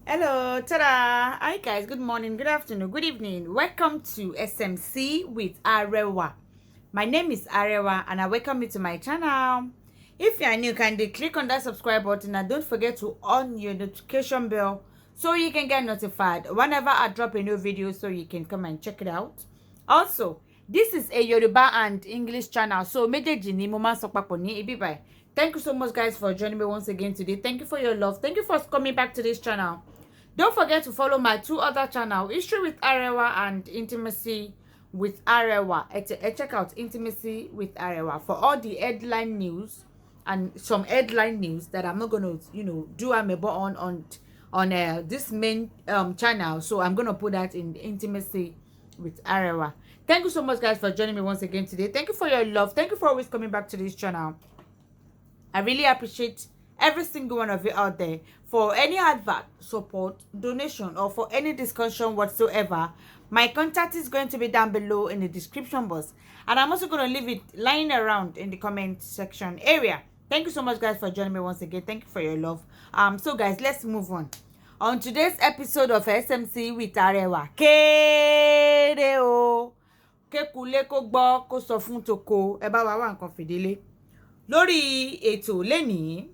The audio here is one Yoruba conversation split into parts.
Hello, tada! Hi guys, good morning, good afternoon, good evening. Welcome to SMC with Arewa. My name is Arewa and I welcome you to my channel. If you are new, kindly click on that subscribe button and don't forget to on your notification bell so you can get notified whenever I drop a new video so you can come and check it out. Also, this is a Yoruba and English channel, so méjèèjì ni mo máa sọ papọ̀ ní ibi báyìí. Thank you so much guys for joining me once again today. Thank you for your love. Thank you for coming back to this channel. Don't forget to follow my two other channels, History with Arewa and Intimacy with Arewa. Check out Intimacy with Arewa for all the headline news and some headline news that I'm not gonna, do a mebo on this main channel. So I'm gonna put that in Intimacy with Arewa. Thank you so much, guys, for joining me once again today. Thank you for your love. Thank you for always coming back to this channel. I really appreciate every single one of you out there. For any advert, support, donation, or for any discussion whatsoever, my contact is going to be down below in the description box. And I'm also going to leave it lying around in the comment section area. Thank you so much, guys, for joining me once again. Thank you for your love. So, guys, let's move on. On today's episode of SMC with Arewa, kéde o, kékulé kó gbọ́ kó sọ fún toko, ẹ bá wa wá nǹkan fìdílé. Lórí ètò lénìí,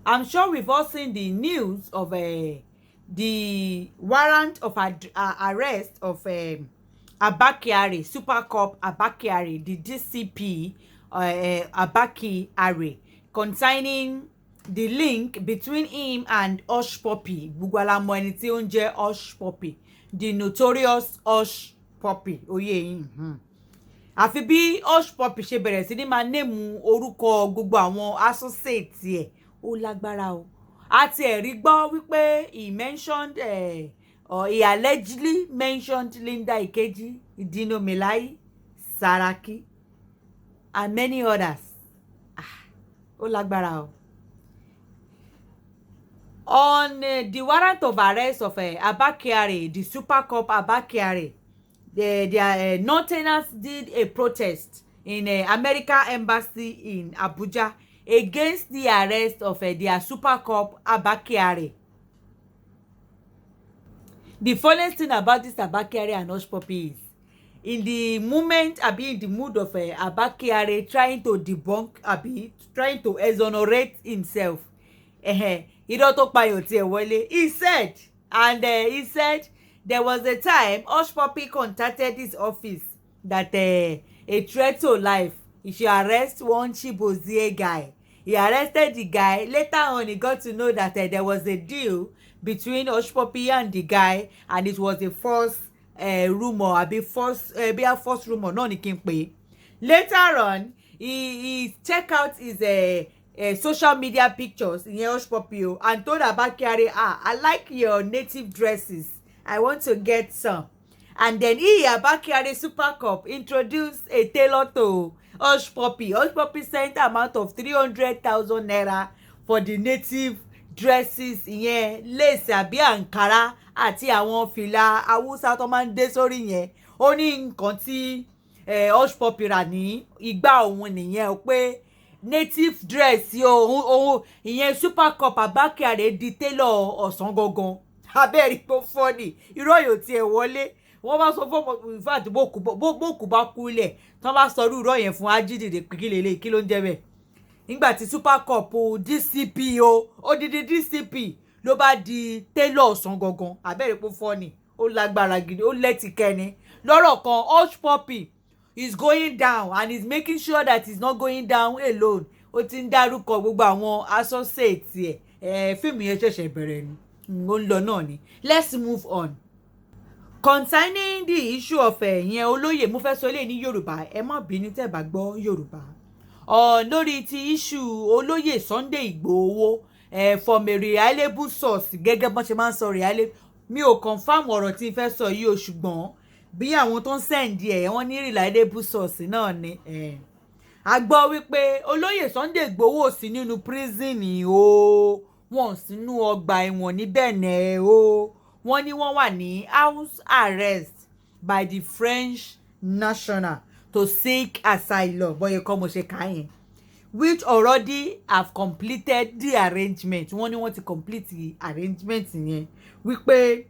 I'm sure we've all seen the news of the warrant of arrest of Abba Kyari, Super Cop Abba Kyari, the DCP Abba Kyari, concerning the link between him and Hush Puppy. Gbogbo la mọ̀ ẹni tí ó ń jẹ́ Hush Puppy, the notorious Hush Puppy. Oyè yín. Àfi bí Hush Puppy ṣe bẹ̀rẹ̀ sí ní máa nẹ́mu orúkọ gbogbo àwọn associates ẹ̀ ó lágbára o. Àti ẹ̀rí gbọ́ wípé he mentioned or he allegedly mentioned Linda Ikeji, Dino Melaye, Saraki and many others. Ó lágbára o. On the warrant of arrest of Abba Kyari, the Super Cop Abba Kyari, their Northerners did a protest in American Embassy in Abuja against the arrest of their Super Cop Abba Kyari. The funniest thing about this Abba Kyari and Hush Puppy is, in the moment, in the mood of Abba Kyari trying to debunk, trying to exonerate himself, irọ́ tó payọ̀ tiẹ̀ wọlé, he said there was a time Hush Puppy contacted his office that a threat to life, he should arrest one Chibozie guy. He arrested the guy. Later on, he got to know that there was a deal between Hush Puppy and the guy, and it was a false rumor, false rumor. No, later on, he checked out his social media pictures in Hush Puppy and told Abba Kyari, I like your native dresses, I want to get some. And then Abba Kyari Super Cop introduced a tailor to Hush Puppy. Hush Puppy sent an amount of 300,000 naira for the native dresses, lace àbí Ankara àti àwọn fìlà Hausa tó máa ń dé sórí yẹn. Ó ní nǹkan tí Hush Puppy rà ní ìgbà òun nìyẹn, pé native dress òun ìyẹn Super Cop Abba Kyari di tailor ọ̀sán gangan. Abẹ́rẹ́ pé funny, irọ́ yóò tiẹ̀ wọlé. Wọ́n bá sọ fún in fact bókù bá kú ilẹ̀ tí wọ́n bá sọ irú irọ́ yẹn fún ajídìde pé kí ló ń jẹ́ bẹ́ẹ̀. Nígbà tí Super Cop DCP odidi DCP ló bá di tailor ọ̀sán gangan. Abẹ́rẹ́ pé funny, ó lágbára gidi, ó lẹ́tìkẹ́ni. Lọ́rọ̀ kan, Hush Puppy is going down and is making sure that he's not going down alone. Ó ti ń dárúkọ gbogbo àwọn associates ẹ̀. Fíìmù yẹn ṣẹ̀ṣẹ̀ bẹ̀rẹ̀ ni, ó ń lọ náà ni. Let's move on. Concerning the issue of yẹn olóyè, mo fẹ́ sọ eléyìí ní Yorùbá, ẹ má bínú tẹ́ bá gbọ́ Yorùbá. Lórí ti issue olóyè Sunday Igboho from a reliable source, gẹ́gẹ́ bọ́n ṣe máa ń sọ reliable, mi ò confirm ọ̀rọ̀ tí n fẹ́ sọ yìí o, ṣùgbọ́n bí àwọn tó ń send wọ́n ní reliable source náà ni. A gbọ́ wípé olóyè Sunday Igboho sí nínú prison o, wọ́n sínú ọgbà ẹ̀wọ̀n ní Benin o. Wọ́n ní wọ́n wà ní house arrest by the French national to seek asylum. Bọ́yẹ̀ kọ́ mo ṣe kà yẹn. which already have completed the arrangement. Wọ́n ní wọ́n ti complete the arrangement yẹn wípé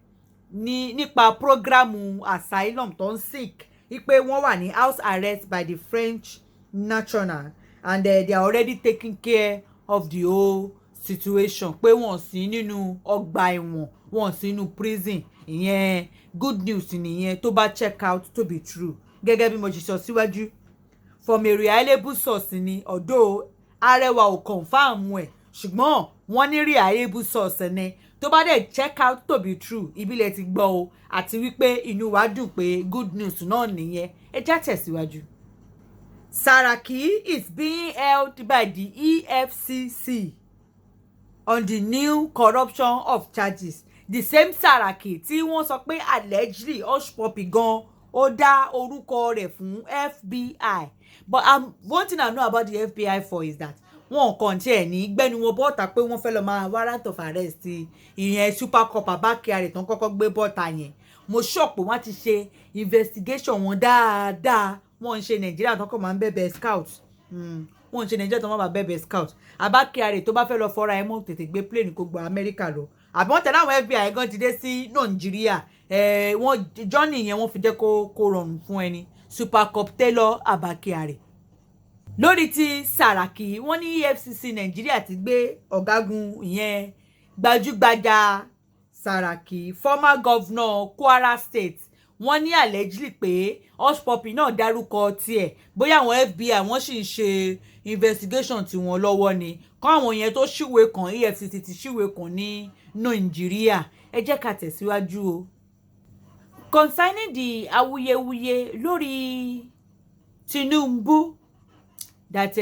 nípa programu asylum tó ń seek wípé wọ́n wà ní house arrest by the French national and they are already taking care of the whole situation pé wọ́n sí nínú ọgbà ẹ̀wọ̀n wọ́n sí nínú prison. Ìyẹn good news nìyẹn tó bá check out to be true gẹ́gẹ́ bí mo ṣe sọ síwájú from a reliable source ni although Arẹwà ò confam ẹ̀ ṣùgbọ́n wọ́n ní reliable source ni tó bá dẹ̀ check out to be true ìbílẹ̀ ti gbọ́ o àti wípé inú wa dùn pé good news náà nìyẹn ẹ já tẹ̀síwájú. Saraki is being held by the EFCC on the new corruption of charges. The same Saraki tí wọ́n sọ pé allegedly Hushpuppi gan ó dá orúkọ rẹ̀ fún FBI. But one thing I know about the FBI for is that wọn kàn tiẹ̀ ní gbẹ́nu wọn bọ́ta pé wọ́n fẹ́ lọ máa warrant of arrest ìyẹn Super Cop Abba Kyari tán kọ́kọ́ gbé bọ́ta yẹn. Mo shock pé wọ́n ti ṣe investigation wọn dáadáa. Wọ́n ń ṣe Nàìjíríà tán kọ́ máa ń bẹ̀bẹ̀ scout. Wọ́n ń ṣe Nàìjíríà tán máa bẹ̀bẹ̀ scout. Abba Kyari tó bá fẹ́ lọ fọ́ra ẹ mọ́ tètè gbé plane kó gba Amẹ́ríkà lọ. Àbí wọ́n tẹ̀lé àwọn FBI gan ti dé sí Nàìjíríà. Wọ́n journey yẹn wọ́n fi jẹ́ kó rọrùn fún ẹni. Super Cop Taylor Abba Kyari. Lórí ti Saraki wọ́n ní EFCC Nàìjíríà ti gbé ọ̀gágun ìyẹn gbajúgbajà Saraki former governor Kwara State. Wọ́n ní allegedly pé Hushpuppi náà dárúkọ tiẹ̀ bóyá àwọn FBI wọ́n sì ń ṣe investigation tí wọ́n lọ́wọ́ ni kọ́ àwọn yẹn tó ṣíwèé kan EFCC ti ṣíwèé kan ní Nàìjíríà. Ẹ jẹ́ ká tẹ̀síwájú o. Concerning the awuyewuye lórí Tinubu that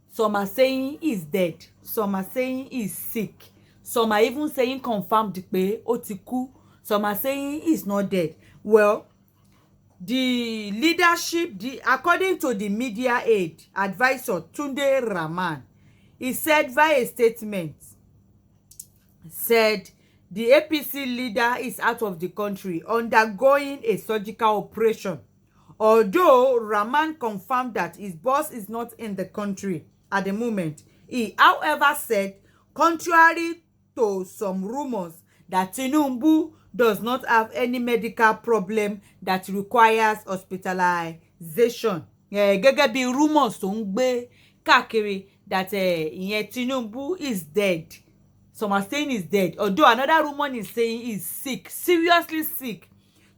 some are saying he's dead, some are saying he's sick, some are even saying confirmed pé ó ti kú, some are saying he's not dead. Well, the leadership, according to the media aid advisor Tunde Rahman, he said via a statement, said the APC leader is out of the country undergoing a surgical operation. Although Rahman confirmed that his boss is not in the country at the moment, he, however, said, contrary to some rumors, that Tinubu does not have any medical problem that requires hospitalization. Gẹ́gẹ́ bí rumors tó ń gbé káàkiri that ìyẹn Tinubu is dead. Some are saying he's dead. Although another rumor is saying he's sick, seriously sick.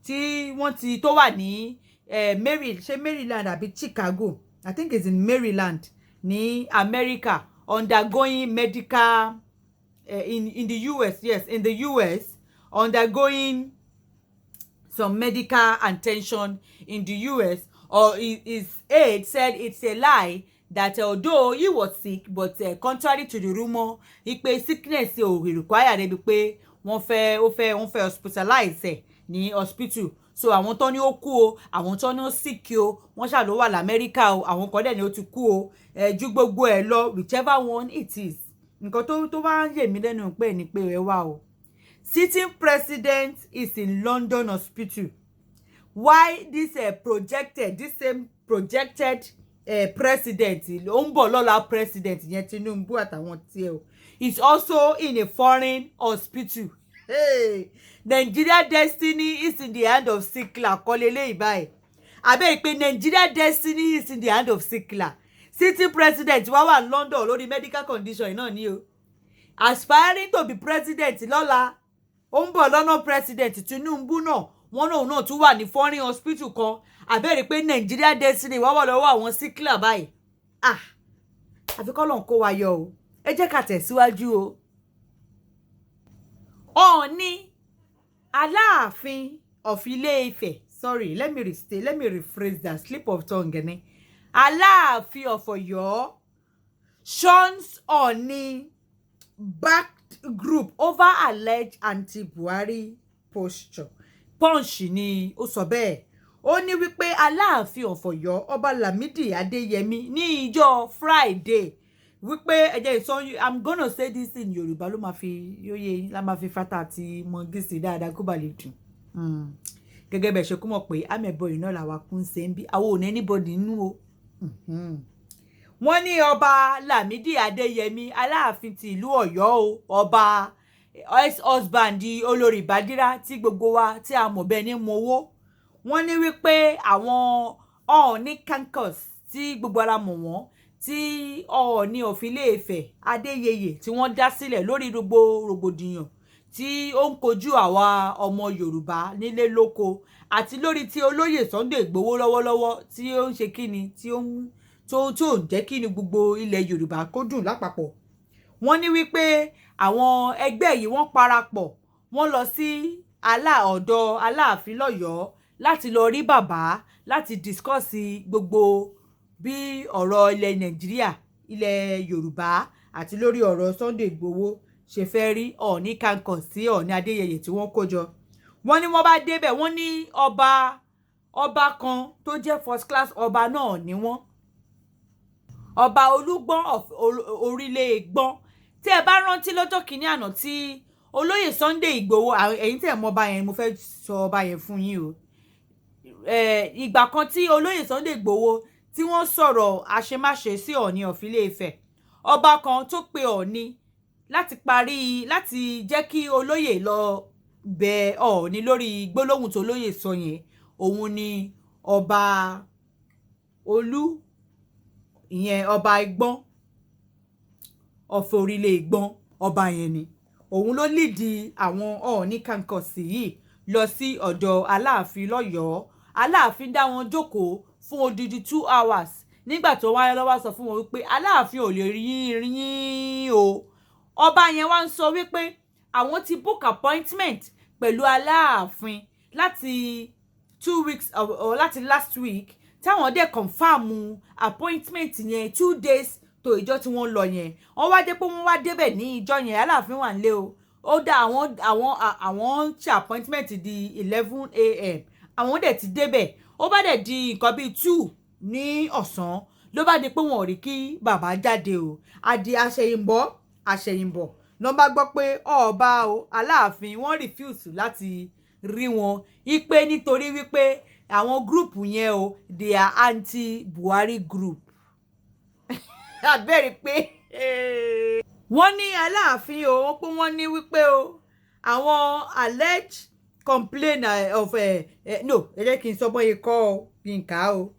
Tí wọ́n ti tó wà ní Maryland àbí Chicago. I think it's in Maryland ní America undergoing medical in the US. Yes, in the US undergoing some medical attention in the US. Or his aide said it's a lie that although he was sick, but contrary to the rumor, ipe sickness ò require débi pé wọ́n fẹ́ hospitalize ní hospital. So àwọn tó ní ó kú o, àwọn tó ní ó sick o, wọ́n ṣá ló wà l'Amẹ́ríkà o, àwọn kan dẹ̀ ní ó ti kú o, ju gbogbo ẹ̀ lọ, whichever one it is. Nǹkan tó bá ń yè mí lẹ́nu pé ni pé ẹ wá o. Sitting president is in London hospital. Why this same projected president ó ń bọ̀ lọ́la president yẹn Tinubu àtàwọn tiẹ̀ o is also in a foreign hospital. Hey, Nigeria destiny is in the hand of sickler kọ́lélé ìbáyìí. Àbẹ́ ìpè Nigeria destiny is in the hand of sickler. Sitting president wá wà London lórí medical condition náà ni o. Aspiring to be president lọ́la ó ń bọ̀ lọ́nà president Tinubu náà wọ́n náà tún wà ní foreign hospital kan. Àbẹ́rẹ́ pé Nigeria destiny wá wà lọ́wọ́ àwọn sickler báyìí. Àfikọ́ lọ́n kó wa yọ o. Ẹ jẹ́ ká tẹ̀síwájú o. Ọọ̀ni Aláàfin of Ilé-Ifẹ̀. Sorry, let me rephrase that. Slip of tongue ni. Aláàfin of Ọ̀yọ́ shuns Ọọ̀ni backed group over alleged anti-Buhari posture. Punch ni ó sọ bẹ́ẹ̀. Ó ní wípé Aláàfin of Ọ̀yọ́ Ọba Lámídì Adéyẹmí ní ìjọ Friday wípé ẹjẹ ìsọ I'm gonna say this in Yorùbá ló máa fi yóyè la máa fi fata àti mọ̀gísì dáadáa kó bá lè dùn. Gẹ́gẹ́ bẹ́ẹ̀ ṣe kó mọ̀ pé amẹ̀bọ iná làwa kún ṣe ń bí àwọn ò ní anybody nínú o. wọ́n ní ọba Lámìdí Adéyẹmí Aláàfin ti ìlú Ọ̀yọ́ o, ọba ex-husband olórí Bàdírà tí gbogbo wa tí a mọ̀ bẹ́ẹ̀ ní mowó. Wọ́n ní wípé àwọn Ọọ̀ni kankos tí gbogbo ara mọ̀ wọ́n, tí Ọọ̀ni of Ilé-Ifẹ̀ Adéyẹyè tí wọ́n dá sílẹ̀ lórí gbogbo rògbòdìyàn tí ó ń kojú àwa ọmọ Yorùbá nílé lóko, àti lórí tí olóyè Sunday Igboho lọ́wọ́lọ́wọ́ tí ó ń ṣe kíni tí ó ń jẹ́ kíni gbogbo ilẹ̀ Yorùbá kó dùn lápapọ̀. Wọ́n ní wípé àwọn ẹgbẹ́ yìí wọ́n parapọ̀, wọ́n lọ sí ọ̀dọ̀ Aláàfin lọ́yọ̀ọ́ láti lọ rí bàbá láti discuss gbogbo bí ọ̀rọ̀ ilẹ̀ Nàìjíríà, ilẹ̀ Yorùbá àti lórí ọ̀rọ̀ Sunday Igboho ṣe fẹ́ rí Ọọ̀ni kankos sí Ọọ̀ni Adéyẹyè tí wọ́n kó jọ. Wọ́n ní wọ́n bá débẹ̀, wọ́n ní ọba kan tó jẹ́ first class ọba náà ni wọ́n, ọba Olúgbọ́n orílẹ̀ Ègbọ́n. Tí ẹ bá rántí lọ́jọ́ kìíní àná tí olóyè Sunday Igboho, ẹ̀yin tẹ́ mọ̀ ọba yẹn, mo fẹ́ sọ ọba yẹn fún yín o. Ìgbà kan tí olóyè Sunday Igboho tí wọ́n sọ̀rọ̀ àṣemáṣe sí Ọọ̀ni of Ilé-Ifẹ̀, ọba kan tó pe Ọọ̀ni láti jẹ́ kí olóyè lọ bẹ Ọọ̀ni lórí gbólóhùn tó olóyè sọ yẹn, òun ni ọba ìyẹn ọba Ẹ̀gbọ́n ọ̀fọ̀ orílẹ̀ Ẹ̀gbọ́n, ọba yẹn ni òun ló lídì àwọn Ọọ̀ni kankos yìí lọ sí ọ̀dọ̀ Aláàfin lọ́yọ̀ọ́. Aláàfin dá wọn jókòó fún odidi 2 hours. Nígbà tó wáyé lọ́wọ́ sọ fún wọn wípé Aláàfin ò lè rí yín o. Ọba yẹn wá ń sọ wípé àwọn ti book appointment pẹ̀lú Aláàfin láti 2 weeks láti last week, táwọn dẹ̀ confirm appointment yẹn 2 days tó ìjọ tí wọ́n lọ yẹn. Wọ́n wá dé pé wọ́n wá débẹ̀ ní ìjọ yẹn, Aláàfin wà nílé o. Ó dá àwọn ṣe appointment di 11 a.m. àwọn dẹ̀ ti débẹ̀. Ó bá dẹ̀ di nǹkan bíi 2 ní ọ̀sán ló bá di pé wọn ò rí kí bàbá jáde o. Àdì àṣẹ̀yìnbọ̀ ló bá gbọ́ pé ọba o Aláàfin wọ́n refuse láti rí wọn, ipe nítorí wípé àwọn group yẹn o they are anti-Buhari group. Àbẹ̀rẹ̀ pé wọ́n ní Aláàfin o, pé wọ́n ní wípé o àwọn alleged complaint of no ẹ jẹ́ kí n sọ bọ́ yìí kọ́ ọ kí n kà á o.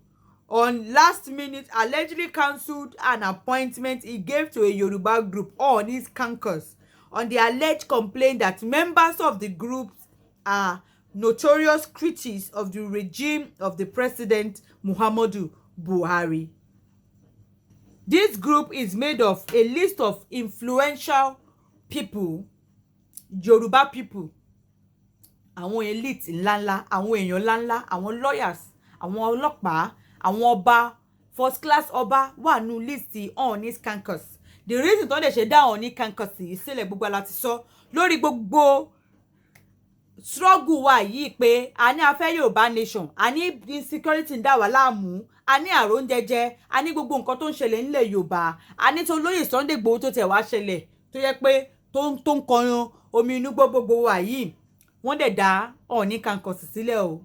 On last minute allegedly cancelled an appointment he gave to a Yoruba group Ọọ̀ni kankos on the alleged complaint that members of the groups are notorious critics of the regime of the President Muhammadu Buhari. This group is made of a list of influential people, Yoruba people, àwọn elite ńláńlá, àwọn èèyàn ńláńlá, àwọn lawyers, àwọn ọlọ́pàá, àwọn ọba, first class ọba wà nínú list Ọọ̀ni kankos. The reason tó lè ṣe dá Ọọ̀ni kankos yìí sílẹ̀ gbogbo láti sọ lórí gbogbo struggle wa yìí pé a ní a fẹ́ Yorùbá nation, a ní insecurity ń dà wá láàmú, a ní àrùn jẹjẹ, a ní gbogbo nǹkan tó ń ṣẹlẹ̀ nílẹ̀ Yorùbá, a ní tó lóyè Sunday Igboho tó tẹ̀ wá ṣẹlẹ̀ tó yẹ pé tó ń kọyan omi inú gbogbo wa yìí. Wọ́n dẹ̀ dá Ọọ̀ni kankos sílẹ̀ o.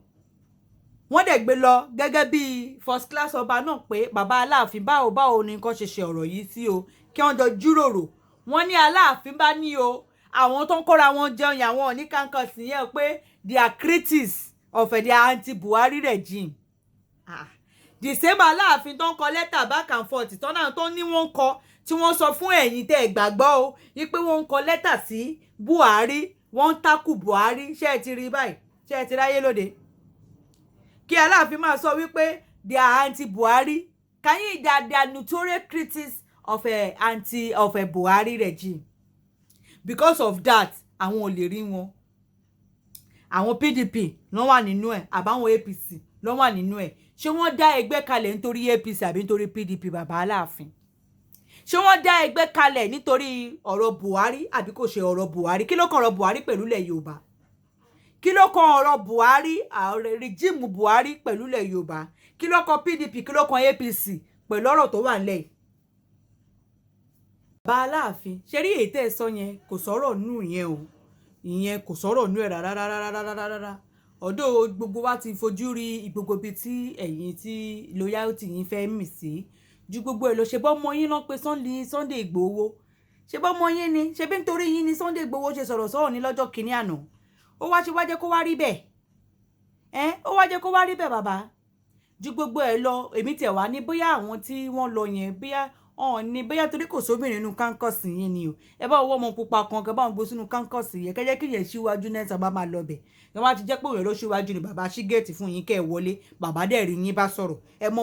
Wọ́n dẹ̀ gbé lọ gẹ́gẹ́ bí first class ọba náà pé bàbá Aláàfin báwo ni nǹkan ṣe ọ̀rọ̀ yìí sí o, kí wọ́n jọ jíròrò. Wọ́n ní Aláàfin bá ní o àwọn tó ń kóra wọn jẹun yẹn àwọn Ọọ̀ni kankos yẹn pé they are critics of the anti-Buhari regime. The same Aláàfin tó ń kọ lẹ́tà back and forth tọ́nà tó ní wọ́n kọ tí wọ́n sọ fún ẹ̀yin tẹ́ ẹ gbàgbọ́ o wípé wọ́n ń kọ lẹ́tà sí Buhari, wọ́n ń takù Buhari. Ṣé ẹ ti rí báyìí? Ṣé ẹ ti ráyé lóde? Kí Aláàfin máa sọ wípé they are anti-Buhari. Can you that they are notorious critics of a Buhari regime? Because of that, àwọn ò lè rí wọn. Àwọn PDP ló wà nínú ẹ̀, àbáwọn APC ló wà nínú ẹ̀. Ṣé wọ́n dá ẹgbẹ́ kalẹ̀ nítorí APC àbí nítorí PDP bàbá Aláàfin? Ṣé wọ́n dá ẹgbẹ́ kalẹ̀ nítorí ọ̀rọ̀ Buhari àbí kò ṣe ọ̀rọ̀ Buhari? Kí ló kan ọ̀rọ̀ Buhari pẹ̀lú ilẹ̀ Yorùbá? Kí ló kan ọ̀rọ̀ Buhari, regime Buhari pẹ̀lú ilẹ̀ Yorùbá? Kí ló kan PDP, kí ló kan APC pẹ̀lú ọ̀rọ̀ tó wà nílẹ̀? Bàbá Aláàfin ṣe rí èyí tẹ́ ẹ sọ yẹn kò sọ̀rọ̀ nù yẹn o. Ìyẹn kò sọ̀rọ̀ nù ẹ̀ rárá. Ọ̀dọ̀ gbogbo wa ti fojú rí gbogbo ibi tí ẹ̀yin tí loyalty yín fẹ́ mì sí ju gbogbo ẹ̀ lọ ṣe bọ́ ọmọ yín lọ pé Sunday Igboho ṣe bọ́ ọmọ yín ni ṣe bí nítorí yín ni Sunday Igboho ṣe sọ̀rọ̀ sọ́ọ̀ ní lọ́jọ́ kìíní àná ó wá ṣe wá jẹ́ kó wá rí bẹ́ẹ̀ ó wá jẹ́ kó wá rí bẹ́ẹ̀ bàbá ju gbogbo ẹ̀ lọ èmi tẹ̀ wá ní bóyá àwọn tí wọ́n lọ yẹn bóyá ní bóyá torí kò sóbìnrin nínú kánkọ̀sì yẹn ni o ẹ bá owó ọmọ pupa kan kẹ bá wọn gbé sínú kánkọ̀sì yẹn kẹjẹ kí yẹn síwájú náà sábà máa lọ bẹ̀ ẹ wá ti jẹ́ pé òun ló síwájú ni bàbá ṣí géètì fún yín kẹ́ ẹ wọlé bàbá dẹ̀ rí yín bá sọ̀rọ̀ ẹ mọ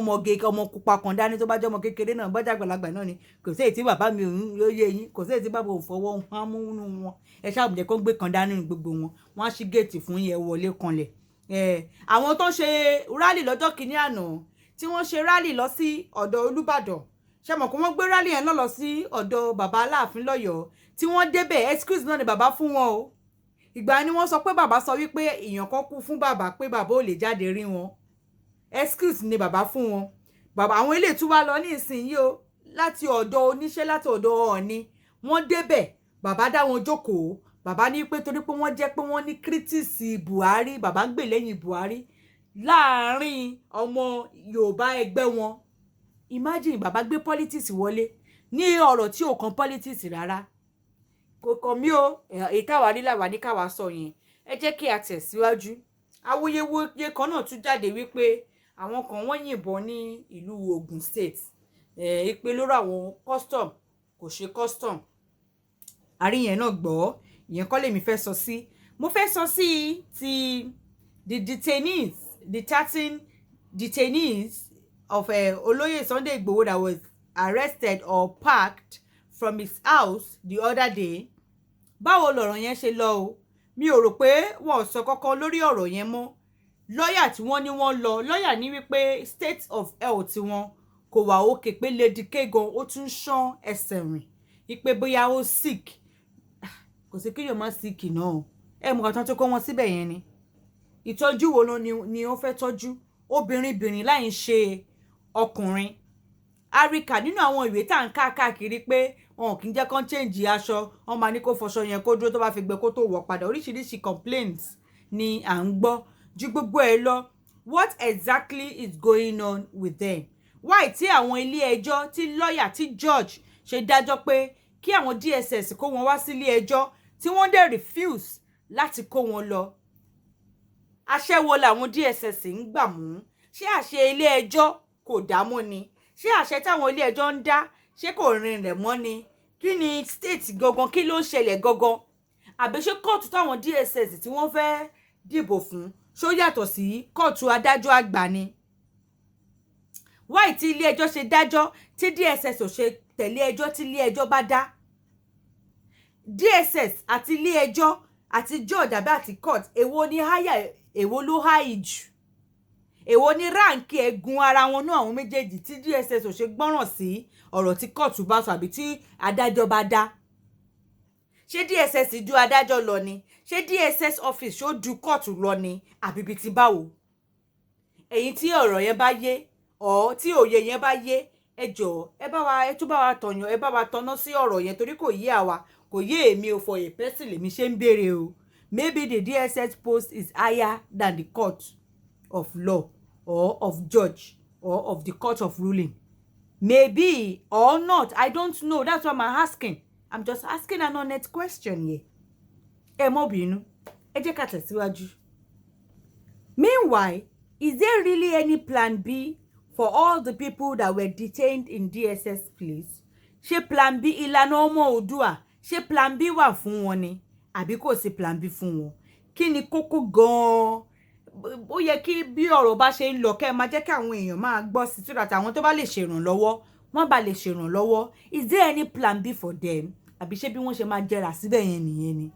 ọmọ pupa kan dání tó bá jẹ́ ọmọ kékeré náà bọ́jà àgbàlagbà náà ni kò sí èyí tí bàbá mi òun ló yé yín kò sí èyí tí bàbá ò fọwọ́ hàn mú wọn ẹ ṣáà kó gbé kan dání gbogbo wọn á ṣí géètì fún yín ẹ wọlé kanlẹ̀ àwọn tó ń ṣe rálì lọ́jọ́ kìíní àná tí wọ́n ṣe rálì lọ sí ọ̀dọ̀ Olúbàdàn ṣe mọ̀ kó wọ́n gbé rálì yẹn lọ sí ọ̀dọ̀ bàbá Aláàfin lọ́yọ̀ọ́ tí wọ́n débẹ̀ excuse náà ni bàbá fún wọn o ìgbà ni wọ́n sọ pé bàbá sọ wípé èèyàn kan kú fún bàbá pé bàbá ò lè jáde rí wọn excuse ni bàbá fún wọn bàbá àwọn ilé tún wá lọ ní ìsinyìí o láti ọ̀dọ̀ oníṣẹ́ láti ọ̀dọ̀ Ọọ̀ni wọ́n débẹ̀ bàbá dá wọn jókòó bàbá ní pé torí pé wọ́n jẹ́ pé wọ́n ní kírítìsì Buhari bàbá ń gbè lẹ́yìn Buhari láàárín ọmọ Yorùbá ẹgbẹ́ wọn imagine bàbá gbé politics wọlé ní ọ̀rọ̀ tí ò kan politics rárá kò kàn mí o ìtawà nílà wà ní káwa sọ yẹn ẹ jẹ́ kí a tẹ̀síwájú awuyewuye kan náà tún jáde wípé àwọn kan wọ́n yìnbọn ní ìlú Ogun State ìpè lórí àwọn custom kò ṣe custom àríyàn náà gbọ́ ìyẹn kọ́ lèmi fẹ́ sọ sí mo fẹ́ sọ sí ti the detainees the 13 detainees of Oloye Sunday Igboho that was arrested or packed from his house the other day. Báwo lọ̀rọ̀ yẹn ṣe lọ o? Mi ò rò pé wọ́n sọ kọ́kọ́ lórí ọ̀rọ̀ yẹn mọ́. Lọ́yà tí wọ́n ní wọ́n lọ, lọ́yà ní wípé state of health wọn kò wà òkè pé Lady K gan ó tún ṣán ẹsẹ̀ rìn. Ipe bóyá ó sick. Kò sí kéèyàn má sick náà. Ẹ mọ̀ kan tó kó wọn síbẹ̀ yẹn ni. Ìtọ́jú wo ni ó fẹ́ tọ́jú? Obìnrin láì ṣe ọkùnrin àríkà nínú àwọn ìwé tá ń ká káàkiri pé wọn kì í jẹ́ kán change aṣọ wọn máa ní kó fọṣọ yẹn kó dúró tó bá fi gbẹ kó tó wọ̀ padà oríṣiríṣi complaints ni à ń gbọ́ ju gbogbo ẹ̀ lọ what exactly is going on with them why tí àwọn ilé ẹjọ́ tí lọ́ọ̀yà tí judge ṣe dájọ́ pé kí àwọn DSS kó wọn wá sílé ẹjọ́ tí wọ́n dẹ̀ refuse láti kó wọn lọ àṣẹ wo làwọn DSS ń gbà mú ṣé àṣẹ ilé ẹjọ́ kò dá mọ́ ni ṣé àṣẹ táwọn ilé ẹjọ́ ń dá ṣé kò rin rẹ̀ mọ́ ni kí ni state gangan kí ló ń ṣẹlẹ̀ gangan àbí ṣé kóòtù táwọn DSS tí wọ́n fẹ́ dìbò fún ṣó yàtọ̀ sí kóòtù adájọ́ àgbà ni wáì tí ilé ẹjọ́ ṣe dájọ́ tí DSS ò ṣe tẹ̀lé ẹjọ́ tí ilé ẹjọ́ bá dá DSS àti ilé ẹjọ́ àti judge àbí àti court èwo ni higher èwo ló high jù èwo ni ráǹkì ẹ̀gún ara wọn náà àwọn méjèèjì tí DSS ò ṣe gbọ́ràn sí ọ̀rọ̀ tí kóòtù bá sọ àbí tí adájọ́ bá dá ṣé DSS ju adájọ́ lọ ni ṣé DSS office ṣó ju kóòtù lọ ni àbí bí ti báwo ẹ̀yin tí ọ̀rọ̀ yẹn bá yé ọ̀ tí òye yẹn bá yé ẹ jọ̀ọ́ ẹ tún bá wa tọ̀yàn ẹ bá wa tọ́ná sí ọ̀rọ̀ yẹn torí kò yé àwa kò yé èmi ò for a person lèmi ṣe ń béèrè o maybe the DSS post is higher than the court of law or of judge or of the court of ruling maybe or not I don't know that's why I'm asking I'm just asking an honest question here ẹ mọ́ bínú ẹ jẹ́ ká tẹ̀síwájú. Meanwhile, is there really any plan B for all the people that were detained in DSS place? Ṣé plan B ìlànà ọmọ Oòduà ṣé plan B wà fún wọn ni àbí kò sí plan B fún wọn? Kí ni kókó gan-an? Ó yẹ kí bí ọ̀rọ̀ bá ṣe ń lọ kẹ́ máa jẹ́ kí àwọn èèyàn máa gbọ́ sí so that àwọn tó bá lè ṣèrànlọ́wọ́ wọ́n bá lè ṣèrànlọ́wọ́. Is there any plan B for them? Àbí ṣé bí wọ́n ṣe máa jẹrà síbẹ̀ yẹn nìyẹn ni?